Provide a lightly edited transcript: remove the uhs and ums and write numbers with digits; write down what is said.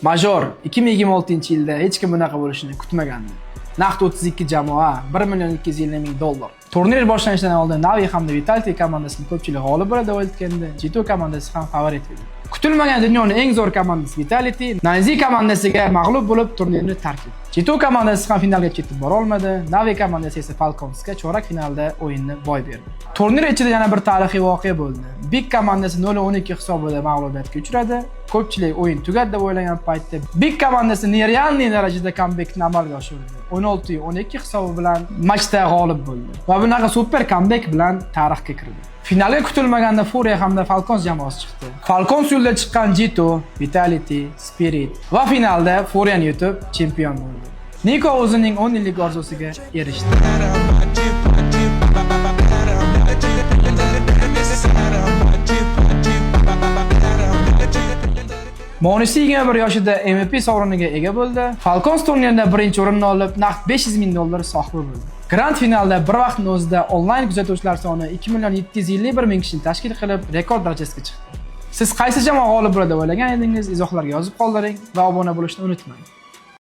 Major 2026-yilda hech kim bunaqa bo'lishini kutmagandi. Naqd 32 jamoa, 1.250.000 dollar. Turnir boshlanishidan oldin Navi hamda Vitality komandasini ko'pchilik g'olib bo'ladi deb aytgandi. G2 komandasi ham favorit edi. Kutilmagan dunyoning eng zo'r komandasi Vitality Nanzi komandasiga mag'lub bo'lib turnirni tark etdi. G2 komandasi ham finalga yetib bora olmadi. Navi komandasi esa Falconsga chorak finalda o'yinni boy berdi. Turnir ichida yana bir tarixiy voqea bo'ldi. Big komandasi 0-12 hisobida mag'lubiyatga uchradi. Ko'pchilik o'yin tugadi deb o'ylagan paytda Big komandasi nerealniy darajada comebackni amalga oshirdi. 16-12 hisobi bilan matchda g'olib bo'ldi va bunaqa super comeback bilan tarixga kirdi. Finalga kutilmaganda Furia hamda Falcons jamoasi chiqdi. Falcons yo'lda chiqqan G2, Vitality, Spirit va finalda Furiani yutib chempion bo'ldi. Niko o'zining 10 yillik orzusiga erishdi. Monisi 21 yoshida MVP sovriniga ega bo'ldi. Falcons turnirida birinchi o'rinni olib, naqd $500,000 sohibi bo'ldi. Grand finalda bir vaqtning o'zida onlayn kuzatuvchilar soni 2.751.000 kishini tashkil qilib, rekord darajasiga chiqdi. Siz qaysi jamoa g'olib bo'ladi deb o'ylagan edingiz? Izohlarga yozib qoldiring va obuna bo'lishni unutmang.